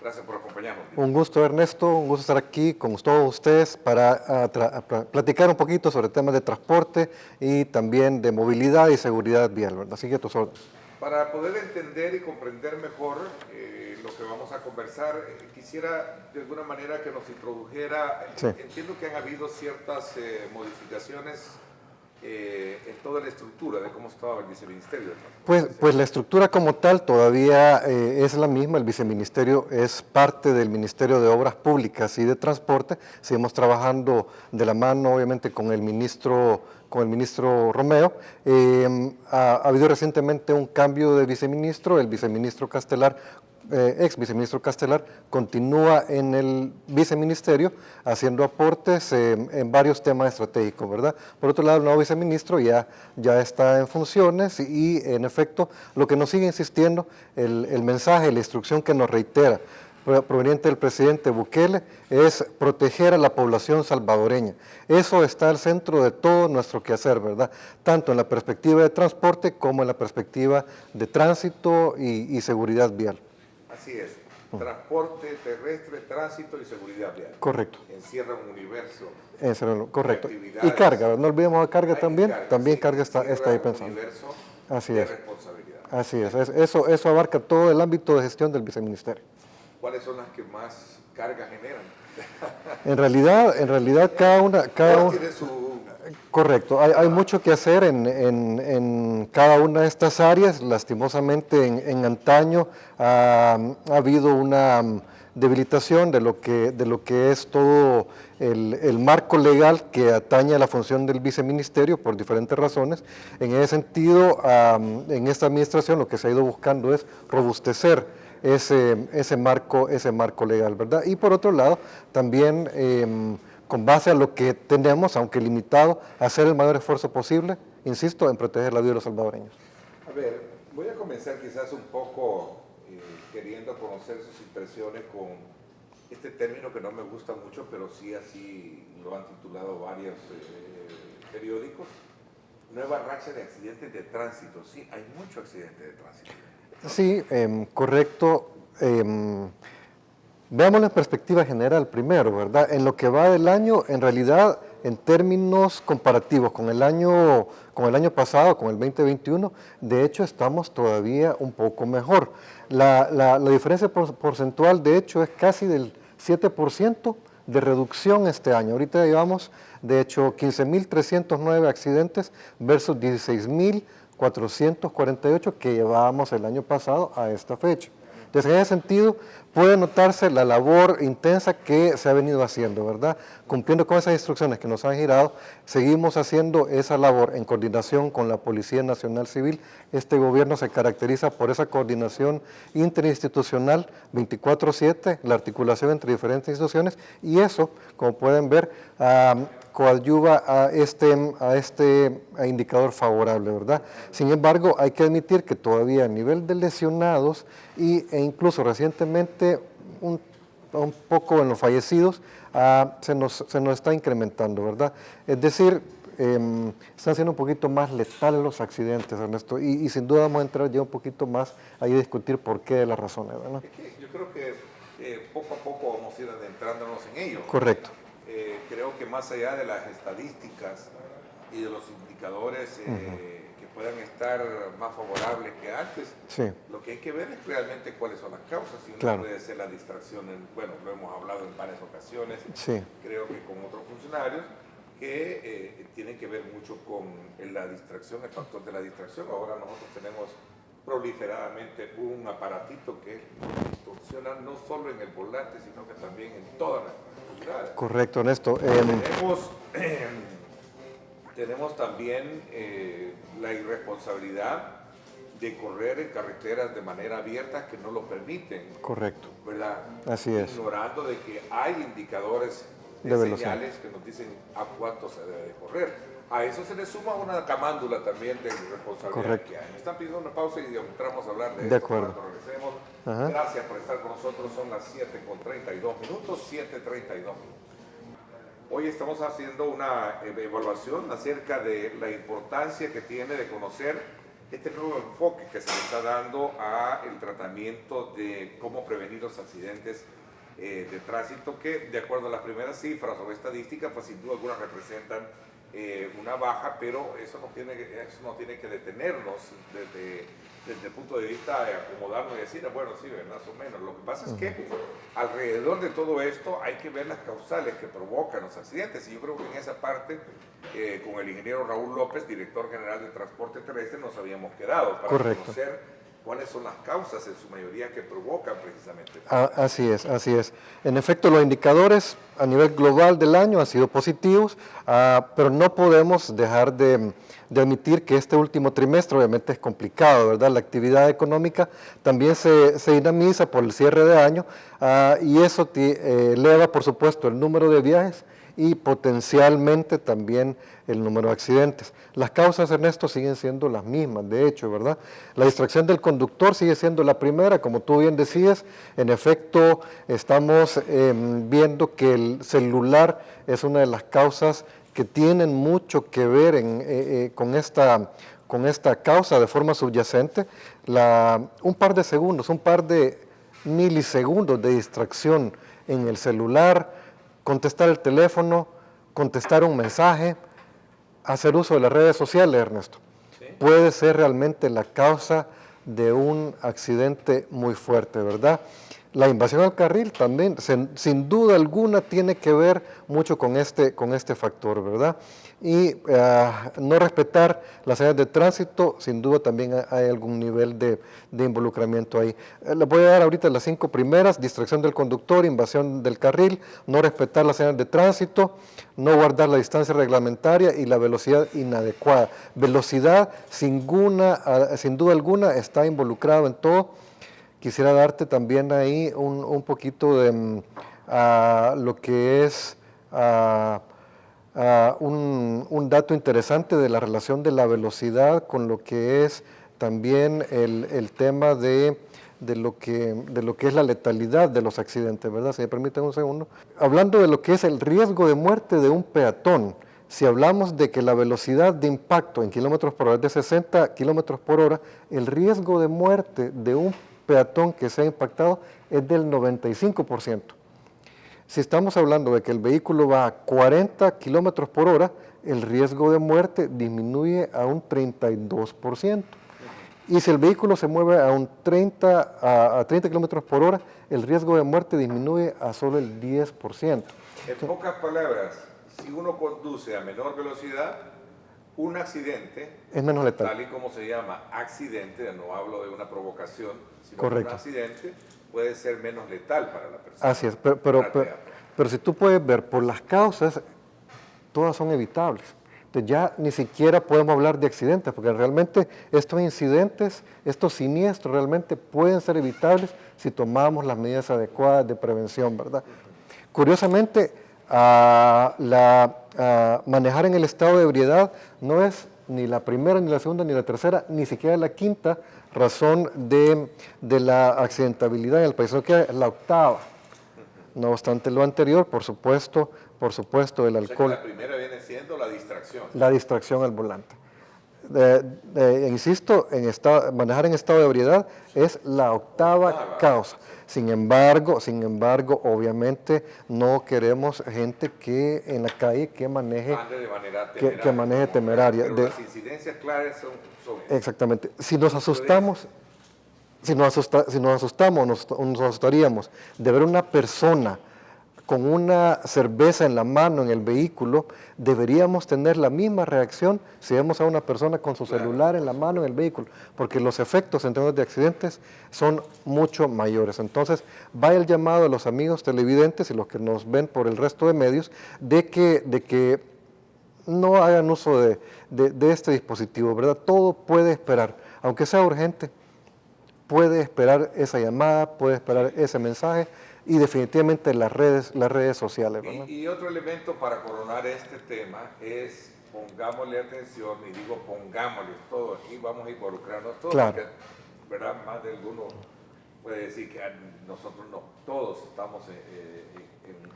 Gracias por acompañarnos. Un gusto, Ernesto, un gusto estar aquí con todos ustedes para platicar un poquito sobre temas de transporte y también de movilidad y seguridad vial, ¿verdad? Así que tus órdenes. Para poder entender y comprender mejor lo que vamos a conversar, quisiera de alguna manera que nos introdujera. Sí. Entiendo que han habido ciertas modificaciones en toda la estructura de cómo estaba el viceministerio. Pues la estructura como tal todavía es la misma. El viceministerio es parte del Ministerio de Obras Públicas y de Transporte. Seguimos trabajando de la mano, obviamente, con el ministro Romeo. Ha habido recientemente un cambio de viceministro. El viceministro Castelar, ex viceministro Castelar, continúa en el viceministerio haciendo aportes en varios temas estratégicos, ¿verdad? Por otro lado, el nuevo viceministro ya está en funciones y en efecto lo que nos sigue insistiendo, el mensaje, la instrucción que nos reitera proveniente del presidente Bukele es proteger a la población salvadoreña. Eso está al centro de todo nuestro quehacer, ¿verdad? Tanto en la perspectiva de transporte como en la perspectiva de tránsito y seguridad vial. Así es, transporte terrestre, tránsito y seguridad vial. Correcto. Encierra un universo. Correcto. Y carga, no olvidemos la carga también. También sí, carga está ahí pensando. Un universo Así de es. responsabilidad. Así es. Eso abarca todo el ámbito de gestión del viceministerio. ¿Cuáles son las que más carga generan? En realidad cada una tiene su... Correcto, hay mucho que hacer en cada una de estas áreas. Lastimosamente en antaño ha habido una debilitación de lo que es todo el marco legal que atañe a la función del viceministerio por diferentes razones. En ese sentido, en esta administración lo que se ha ido buscando es robustecer ese marco legal, ¿verdad? Y por otro lado, también con base a lo que tenemos, aunque limitado, hacer el mayor esfuerzo posible, insisto, en proteger la vida de los salvadoreños. A ver, voy a comenzar quizás un poco queriendo conocer sus impresiones con este término que no me gusta mucho, pero sí así lo han titulado varios periódicos. Nueva racha de accidentes de tránsito. Sí, hay mucho accidente de tránsito. Sí, correcto. Veamos la perspectiva general primero, ¿verdad? En lo que va del año, en realidad, en términos comparativos con el año pasado, con el 2021, de hecho estamos todavía un poco mejor. La diferencia porcentual, de hecho, es casi del 7% de reducción este año. Ahorita llevamos, de hecho, 15.309 accidentes versus 16.448 que llevábamos el año pasado a esta fecha. Entonces, en ese sentido, puede notarse la labor intensa que se ha venido haciendo, ¿verdad? Cumpliendo con esas instrucciones que nos han girado, seguimos haciendo esa labor en coordinación con la Policía Nacional Civil. Este gobierno se caracteriza por esa coordinación interinstitucional 24/7, la articulación entre diferentes instituciones, y eso, como pueden ver, coadyuva a este indicador favorable, ¿verdad? Sin embargo, hay que admitir que todavía a nivel de lesionados e incluso recientemente un poco en los fallecidos, se nos está incrementando, ¿verdad? Es decir, están siendo un poquito más letales los accidentes, Ernesto, y sin duda vamos a entrar ya un poquito más ahí a discutir por qué de las razones, ¿verdad? Es que yo creo que poco a poco vamos a ir adentrándonos en ello. Correcto. Creo que más allá de las estadísticas y de los indicadores que puedan estar más favorables que antes, sí, lo que hay que ver es realmente cuáles son las causas. Y una claro, puede ser la distracción, bueno, lo hemos hablado en varias ocasiones, sí, creo que con otros funcionarios, que tienen que ver mucho con la distracción, el factor de la distracción. Ahora nosotros tenemos proliferadamente un aparatito que funciona no solo en el volante, sino que también en todas las unidades. correcto, Ernesto. Tenemos también la irresponsabilidad de correr en carreteras de manera abierta que no lo permiten. Correcto. ¿Verdad? Así es. Ignorando de que hay indicadores de señales que nos dicen a cuánto se debe de correr. A eso se le suma una camándula también de irresponsabilidad. Correcto. Que hay. Me están pidiendo una pausa y entramos a hablar de De esto acuerdo. cuando regresemos. Ajá. Gracias por estar con nosotros. Son las 7:32, 7:32. Hoy estamos haciendo una evaluación acerca de la importancia que tiene de conocer este nuevo enfoque que se le está dando a el tratamiento de cómo prevenir los accidentes de tránsito, que de acuerdo a las primeras cifras o estadísticas, pues sin duda algunas representan una baja, pero eso no tiene que detenernos desde el punto de vista de acomodarnos y decir, bueno, sí, más o menos. Lo que pasa es que alrededor de todo esto hay que ver las causales que provocan los accidentes, y yo creo que en esa parte, con el ingeniero Raúl López, director general de Transporte Terrestre, nos habíamos quedado para conocer cuáles son las causas en su mayoría que provocan precisamente. Así es, así es. En efecto, los indicadores a nivel global del año han sido positivos, pero no podemos dejar de admitir que este último trimestre obviamente es complicado, ¿verdad? La actividad económica también se dinamiza por el cierre de año, y eso eleva, por supuesto, el número de viajes y potencialmente también el número de accidentes. Las causas, Ernesto, siguen siendo las mismas, de hecho, ¿verdad? La distracción del conductor sigue siendo la primera, como tú bien decías. En efecto, estamos viendo que el celular es una de las causas que tienen mucho que ver con esta causa de forma subyacente. Un par de segundos, un par de milisegundos de distracción en el celular, contestar el teléfono, contestar un mensaje, hacer uso de las redes sociales, Ernesto, ¿sí? Puede ser realmente la causa de un accidente muy fuerte, ¿verdad? La invasión al carril también, sin duda alguna, tiene que ver mucho con este factor, ¿verdad? Y no respetar las señales de tránsito, sin duda también hay algún nivel de involucramiento ahí. Les voy a dar ahorita las 5 primeras: distracción del conductor, invasión del carril, no respetar las señales de tránsito, no guardar la distancia reglamentaria y la velocidad inadecuada. Velocidad, sin duda alguna, está involucrado en todo. Quisiera darte también ahí un poquito de lo que es un dato interesante de la relación de la velocidad con lo que es también el tema de lo que es la letalidad de los accidentes, ¿verdad? Si me permiten un segundo. Hablando de lo que es el riesgo de muerte de un peatón, si hablamos de que la velocidad de impacto en kilómetros por hora es de 60 kilómetros por hora, el riesgo de muerte de un peatón que sea impactado es del 95%. Si estamos hablando de que el vehículo va a 40 kilómetros por hora, el riesgo de muerte disminuye a un 32%. Y si el vehículo se mueve a 30 kilómetros por hora, el riesgo de muerte disminuye a solo el 10%. En pocas palabras, si uno conduce a menor velocidad, un accidente es menos letal. Tal y como se llama accidente, no hablo de una provocación, sino Correcto. Un accidente puede ser menos letal para la persona. Así es, pero si tú puedes ver por las causas, todas son evitables. Entonces ya ni siquiera podemos hablar de accidentes, porque realmente estos incidentes, estos siniestros realmente pueden ser evitables si tomamos las medidas adecuadas de prevención, ¿verdad? Curiosamente, manejar en el estado de ebriedad no es ni la primera, ni la segunda, ni la tercera, ni siquiera la quinta razón de la accidentabilidad en el país, sino que es la octava. No obstante lo anterior, por supuesto, el alcohol. O sea que la primera viene siendo la distracción. La distracción al volante. Insisto, manejar en estado de ebriedad es la octava causa. Sin embargo, obviamente no queremos gente que en la calle que maneje temeraria. Pero las incidencias claras son exactamente. Si nos asustamos, nos asustaríamos de ver una persona con una cerveza en la mano en el vehículo, deberíamos tener la misma reacción si vemos a una persona con su celular en la mano en el vehículo, porque los efectos en términos de accidentes son mucho mayores. Entonces, va el llamado a los amigos televidentes y los que nos ven por el resto de medios, de que no hagan uso de este dispositivo, ¿verdad? Todo puede esperar, aunque sea urgente, puede esperar esa llamada, puede esperar ese mensaje, y definitivamente las redes sociales, ¿verdad? Y otro elemento para coronar este tema es, pongámosle atención, y digo pongámosle todo aquí, vamos a involucrarnos todos, claro. Porque, ¿verdad? Más de alguno puede decir que nosotros no, todos estamos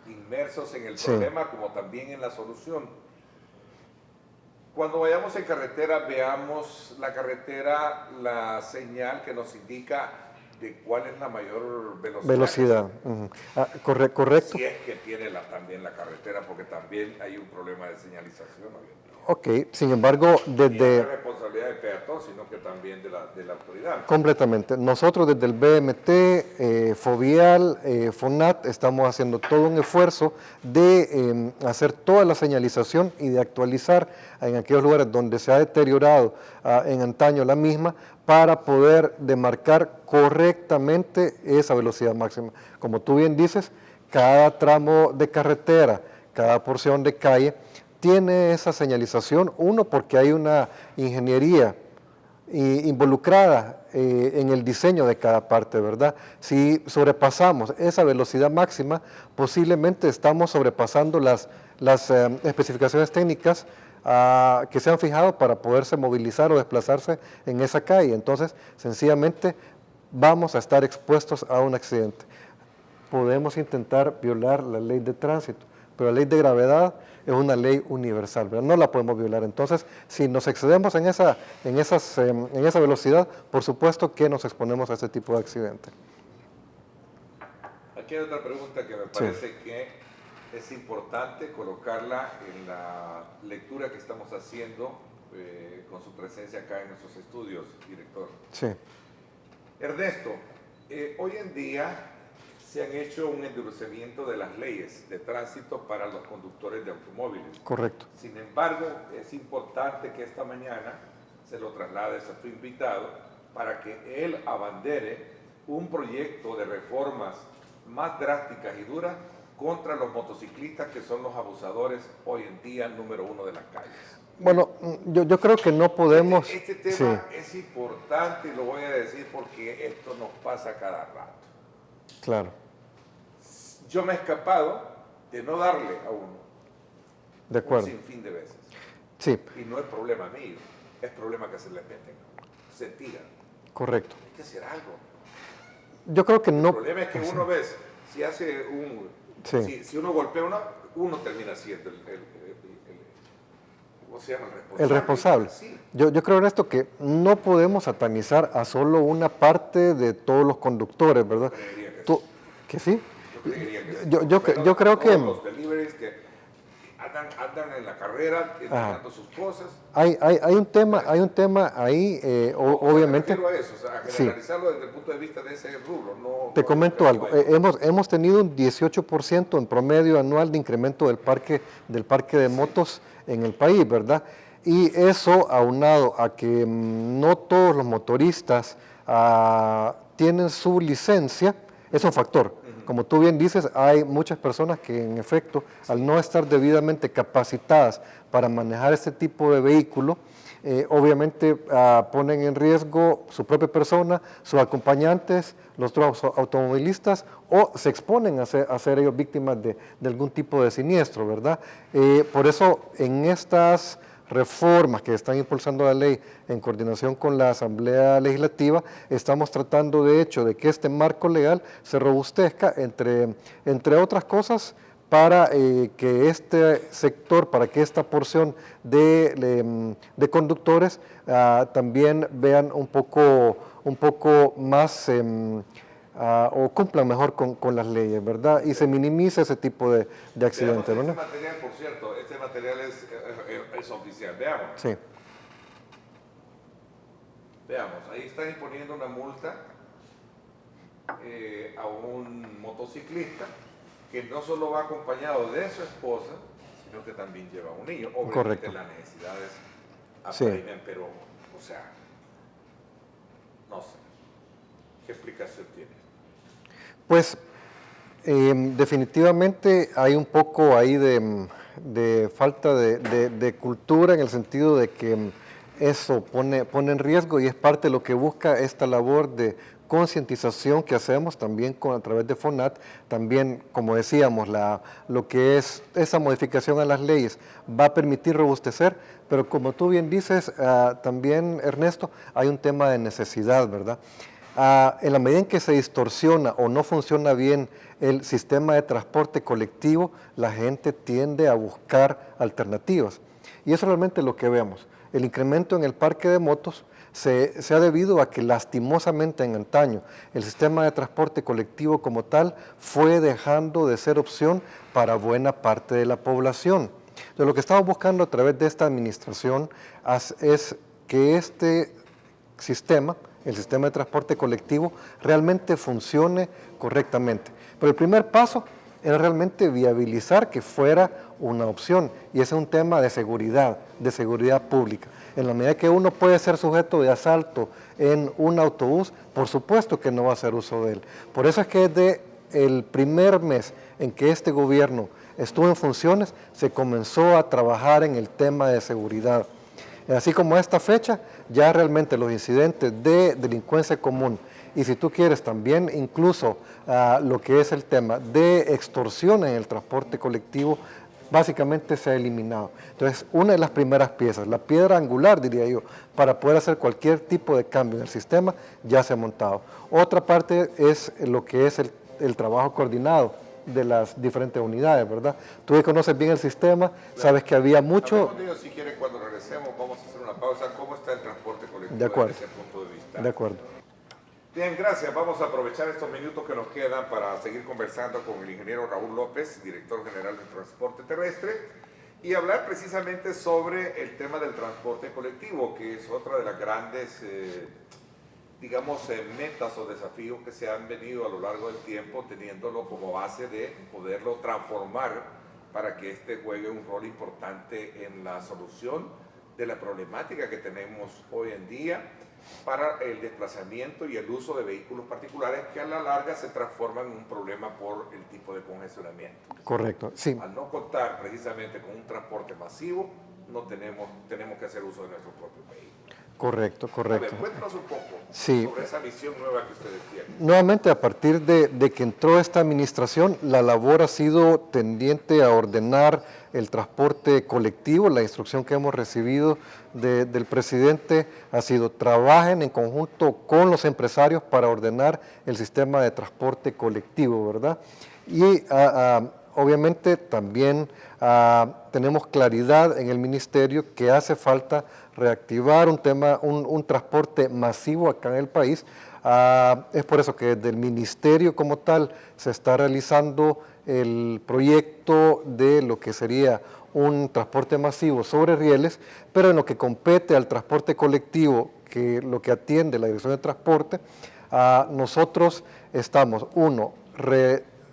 inmersos en el problema como también en la solución. Cuando vayamos en carretera, veamos la carretera, la señal que nos indica de cuál es la mayor velocidad. Velocidad. Correcto. Si es que tiene también la carretera, porque también hay un problema de señalización hoy en día. Ok, sin embargo, Y no es responsabilidad del peatón, sino que también de la autoridad. Completamente. Nosotros desde el BMT, Fovial, FONAT, estamos haciendo todo un esfuerzo de hacer toda la señalización y de actualizar en aquellos lugares donde se ha deteriorado en antaño la misma para poder demarcar correctamente esa velocidad máxima. Como tú bien dices, cada tramo de carretera, cada porción de calle, tiene esa señalización, uno porque hay una ingeniería involucrada en el diseño de cada parte, ¿verdad? Si sobrepasamos esa velocidad máxima, posiblemente estamos sobrepasando las especificaciones técnicas que se han fijado para poderse movilizar o desplazarse en esa calle. Entonces, sencillamente, vamos a estar expuestos a un accidente. Podemos intentar violar la ley de tránsito, pero la ley de gravedad es una ley universal, ¿verdad? No la podemos violar. Entonces, si nos excedemos en esa velocidad, por supuesto que nos exponemos a este tipo de accidente. Aquí hay otra pregunta que me parece que es importante colocarla en la lectura que estamos haciendo con su presencia acá en nuestros estudios, director. Sí. Ernesto, hoy en día se han hecho un endurecimiento de las leyes de tránsito para los conductores de automóviles. Correcto. Sin embargo, es importante que esta mañana se lo traslades a tu invitado para que él abandere un proyecto de reformas más drásticas y duras contra los motociclistas, que son los abusadores hoy en día número uno de las calles. Bueno, yo creo que no podemos... Este tema es importante y lo voy a decir porque esto nos pasa cada rato. Claro. Yo me he escapado de no darle a uno. De acuerdo. Un sinfín de veces. Sí. Y no es problema mío, es problema que se le meten. Se tiran. Correcto. Hay que hacer algo. Yo creo que no... El problema es que uno ve, si hace un... Sí. Si uno golpea uno termina siendo ¿cómo se llama? El responsable. Sí. Yo creo, Ernesto, que no podemos satanizar a solo una parte de todos los conductores, ¿verdad? Yo creería que ¿Tú, que sí? Yo creería que sí. Yo creo que... Los deliveries que andan en la carrera, entregando sus cosas. Hay un tema ahí, obviamente... Me refiero a eso, o sea, a generalizarlo desde el punto de vista de ese rubro. No, te comento algo, hemos tenido un 18% en promedio anual de incremento del parque de motos en el país, ¿verdad? Y eso aunado a que no todos los motoristas tienen su licencia, es un factor. Como tú bien dices, hay muchas personas que en efecto, al no estar debidamente capacitadas para manejar este tipo de vehículo, obviamente ponen en riesgo su propia persona, sus acompañantes, los otros automovilistas, o se exponen a ser ellos víctimas de algún tipo de siniestro, ¿verdad? Por eso, en estas reformas que están impulsando la ley en coordinación con la Asamblea Legislativa, estamos tratando de hecho de que este marco legal se robustezca, entre otras cosas, para que este sector, para que esta porción de conductores también vean un poco más o cumplan mejor con las leyes, ¿verdad? Y se minimice ese tipo de accidentes, ¿no? Este material, por cierto, este material es oficial, veamos. Sí. Veamos, ahí están imponiendo una multa a un motociclista que no solo va acompañado de su esposa, sino que también lleva un niño. Obviamente Correcto. las necesidades Sí. apremian, pero, o sea, no sé. ¿Qué explicación tiene? Pues definitivamente hay un poco ahí de falta de cultura, en el sentido de que eso pone en riesgo, y es parte de lo que busca esta labor de concientización que hacemos también a través de FONAT. También, como decíamos, lo que es esa modificación a las leyes va a permitir robustecer, pero como tú bien dices, también, Ernesto, hay un tema de necesidad, ¿verdad? En la medida en que se distorsiona o no funciona bien el sistema de transporte colectivo, la gente tiende a buscar alternativas. Y eso es realmente lo que vemos. El incremento en el parque de motos se ha debido a que lastimosamente en antaño el sistema de transporte colectivo como tal fue dejando de ser opción para buena parte de la población. Entonces, lo que estamos buscando a través de esta administración es que este sistema, el sistema de transporte colectivo, realmente funcione correctamente. Pero el primer paso era realmente viabilizar que fuera una opción, y ese es un tema de seguridad pública. En la medida que uno puede ser sujeto de asalto en un autobús, por supuesto que no va a hacer uso de él. Por eso es que desde el primer mes en que este gobierno estuvo en funciones, se comenzó a trabajar en el tema de seguridad. Así como a esta fecha, ya realmente los incidentes de delincuencia común, y si tú quieres también incluso lo que es el tema de extorsión en el transporte colectivo, básicamente se ha eliminado. Entonces, una de las primeras piezas, la piedra angular, diría yo, para poder hacer cualquier tipo de cambio en el sistema, ya se ha montado. Otra parte es lo que es el trabajo coordinado de las diferentes unidades, ¿verdad? Tú que conoces bien el sistema, claro, sabes que había mucho... Hablemos de ello, si quiere, cuando regresemos, vamos a hacer una pausa. ¿Cómo está el transporte colectivo de acuerdo, desde ese punto de vista? De acuerdo. Bien, gracias. Vamos a aprovechar estos minutos que nos quedan para seguir conversando con el ingeniero Raúl López, director general de Transporte Terrestre, y hablar precisamente sobre el tema del transporte colectivo, que es otra de las grandes, metas o desafíos que se han venido a lo largo del tiempo, teniéndolo como base de poderlo transformar para que este juegue un rol importante en la solución de la problemática que tenemos hoy en día para el desplazamiento y el uso de vehículos particulares que a la larga se transforman en un problema por el tipo de congestionamiento. Correcto, sí. Al no contar precisamente con un transporte masivo, tenemos que hacer uso de nuestros propios vehículos. Correcto, correcto. A ver, cuéntanos un poco sobre esa visión nueva que ustedes tienen. Nuevamente, a partir de que entró esta administración, la labor ha sido tendiente a ordenar el transporte colectivo. La instrucción que hemos recibido del presidente ha sido: trabajen en conjunto con los empresarios para ordenar el sistema de transporte colectivo, ¿verdad? Y obviamente también tenemos claridad en el ministerio que hace falta reactivar un transporte masivo acá en el país. Es por eso que desde el ministerio como tal se está realizando el proyecto de lo que sería un transporte masivo sobre rieles, pero en lo que compete al transporte colectivo, que lo que atiende la Dirección de Transporte, nosotros estamos,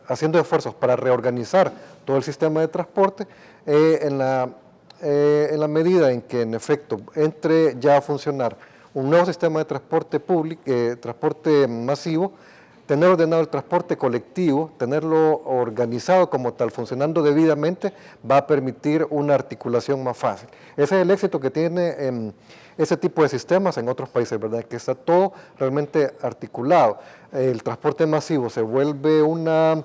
haciendo esfuerzos para reorganizar todo el sistema de transporte en la medida en que en efecto entre ya a funcionar un nuevo sistema de transporte público, transporte masivo, tener ordenado el transporte colectivo, tenerlo organizado como tal, funcionando debidamente, va a permitir una articulación más fácil. Ese es el éxito que tiene ese tipo de sistemas en otros países, ¿verdad? Que está todo realmente articulado. El transporte masivo se vuelve una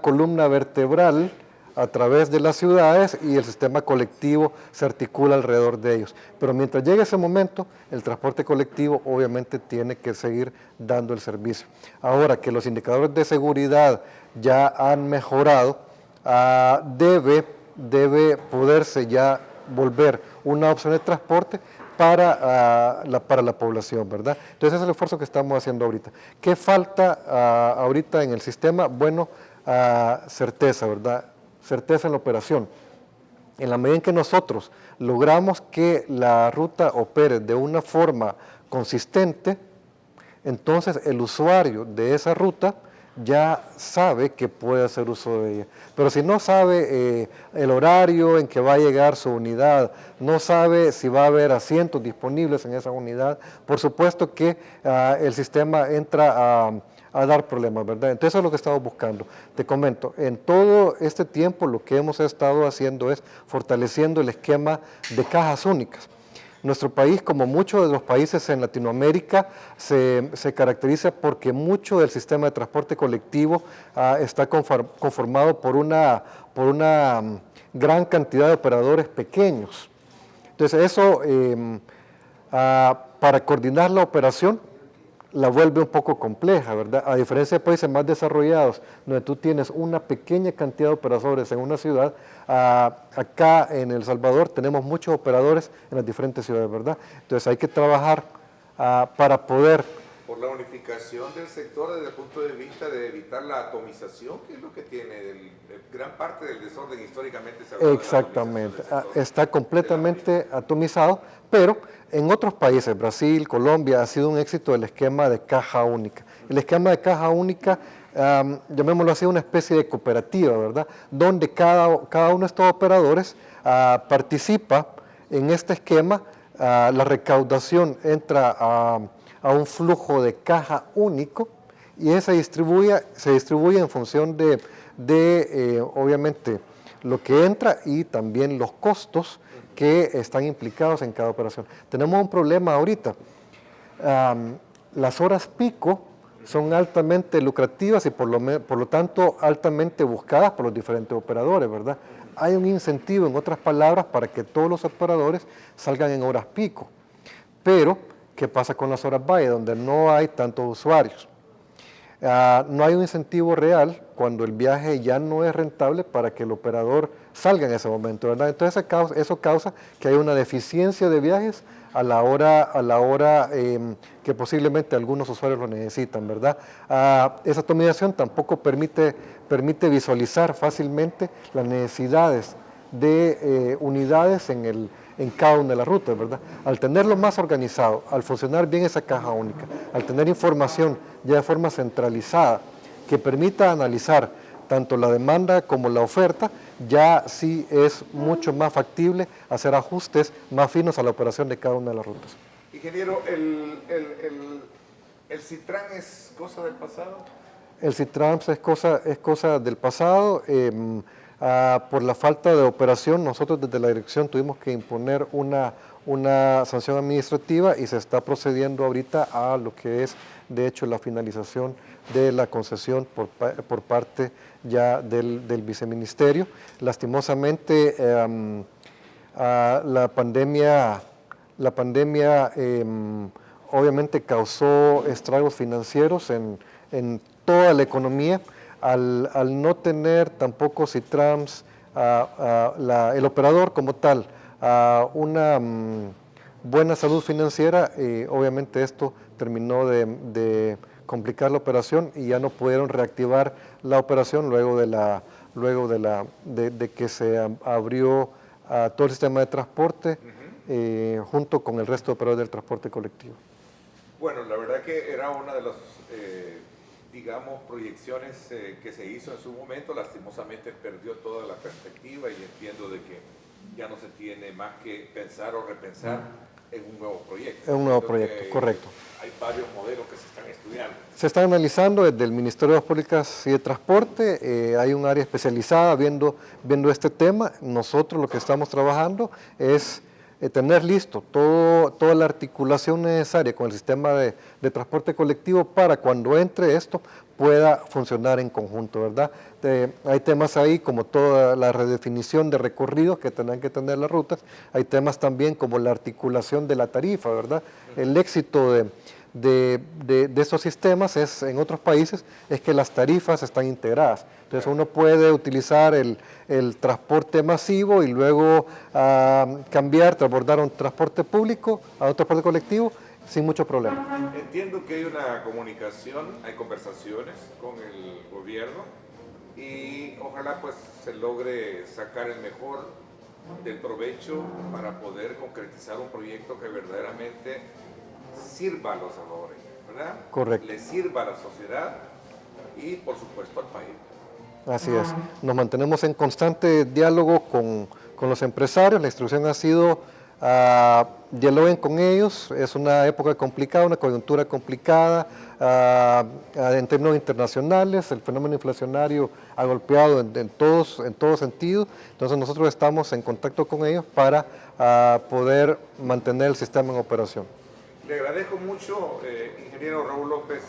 columna vertebral a través de las ciudades y el sistema colectivo se articula alrededor de ellos. Pero mientras llegue ese momento, el transporte colectivo obviamente tiene que seguir dando el servicio. Ahora que los indicadores de seguridad ya han mejorado, debe poderse ya volver una opción de transporte para la población, ¿verdad? Entonces ese es el esfuerzo que estamos haciendo ahorita. ¿Qué falta ahorita en el sistema? Bueno, certeza, ¿verdad? Certeza en la operación. En la medida en que nosotros logramos que la ruta opere de una forma consistente, entonces el usuario de esa ruta ya sabe que puede hacer uso de ella. Pero si no sabe el horario en que va a llegar su unidad, no sabe si va a haber asientos disponibles en esa unidad, por supuesto que el sistema entra a dar problemas, ¿verdad? Entonces eso es lo que estamos buscando. Te comento, en todo este tiempo lo que hemos estado haciendo es fortaleciendo el esquema de cajas únicas. Nuestro país, como muchos de los países en Latinoamérica, se caracteriza porque mucho del sistema de transporte colectivo está conformado por una gran cantidad de operadores pequeños. Entonces eso, para coordinar la operación, la vuelve un poco compleja, ¿verdad? A diferencia de países más desarrollados, donde tú tienes una pequeña cantidad de operadores en una ciudad, acá en El Salvador tenemos muchos operadores en las diferentes ciudades, ¿verdad? Entonces hay que trabajar para poder... Por la unificación del sector desde el punto de vista de evitar la atomización, que es lo que tiene gran parte del desorden históricamente se habla de la Exactamente, atomización del sector está completamente atomizado, pero en otros países, Brasil, Colombia, ha sido un éxito el esquema de caja única. El esquema de caja única, llamémoslo así, una especie de cooperativa, ¿verdad? Donde cada uno de estos operadores participa en este esquema, la recaudación entra a un flujo de caja único y se distribuye en función de obviamente, lo que entra y también los costos que están implicados en cada operación. Tenemos un problema ahorita. Las horas pico son altamente lucrativas y por lo tanto altamente buscadas por los diferentes operadores, ¿verdad? Hay un incentivo, en otras palabras, para que todos los operadores salgan en horas pico. Pero, ¿qué pasa con las horas valle, donde no hay tantos usuarios? No hay un incentivo real cuando el viaje ya no es rentable para que el operador salga en ese momento, ¿verdad? Entonces eso causa que haya una deficiencia de viajes a la hora que posiblemente algunos usuarios lo necesitan, ¿verdad? Esa atomización tampoco permite visualizar fácilmente las necesidades de unidades en cada una de las rutas, ¿verdad? Al tenerlo más organizado, al funcionar bien esa caja única, al tener información ya de forma centralizada que permita analizar tanto la demanda como la oferta, ya sí es mucho más factible hacer ajustes más finos a la operación de cada una de las rutas. Ingeniero, ¿el Citran es cosa del pasado? El Citran es cosa del pasado. Por la falta de operación, nosotros desde la dirección tuvimos que imponer una sanción administrativa y se está procediendo ahorita a lo que es, de hecho, la finalización de la concesión por parte ya del viceministerio. Lastimosamente, la pandemia obviamente causó estragos financieros en toda la economía. Al no tener tampoco Citrams, el operador como tal, una buena salud financiera, obviamente esto terminó de complicar la operación y ya no pudieron reactivar la operación luego de que se abrió todo el sistema de transporte junto con el resto de operadores del transporte colectivo. Bueno, la verdad que era una de las digamos, proyecciones que se hizo en su momento. Lastimosamente perdió toda la perspectiva y entiendo de que ya no se tiene más que pensar o repensar en un nuevo proyecto. En un nuevo proyecto, correcto. Hay varios modelos que se están estudiando. Se están analizando desde el Ministerio de Obras Públicas y de Transporte. Hay un área especializada viendo este tema. Nosotros lo que estamos trabajando es tener listo toda la articulación necesaria con el sistema de transporte colectivo para cuando entre esto pueda funcionar en conjunto, ¿verdad? Hay temas ahí como toda la redefinición de recorridos que tendrán que tener las rutas, hay temas también como la articulación de la tarifa, ¿verdad? El éxito de estos sistemas en otros países es que las tarifas están integradas. Entonces uno puede utilizar el transporte masivo y luego cambiar, transbordar a un transporte público, a un transporte colectivo, sin mucho problema. Entiendo que hay una comunicación, hay conversaciones con el gobierno y ojalá pues se logre sacar el mejor del provecho para poder concretizar un proyecto que verdaderamente sirva a los salvadoreños, ¿verdad? Correcto. Le sirva a la sociedad y por supuesto al país. Así es. Nos mantenemos en constante diálogo con los empresarios. La instrucción ha sido dialoguen con ellos. Es una época complicada, una coyuntura complicada en términos internacionales. El fenómeno inflacionario ha golpeado en todo sentido. Entonces nosotros estamos en contacto con ellos para poder mantener el sistema en operación. Le agradezco mucho, ingeniero Raúl López.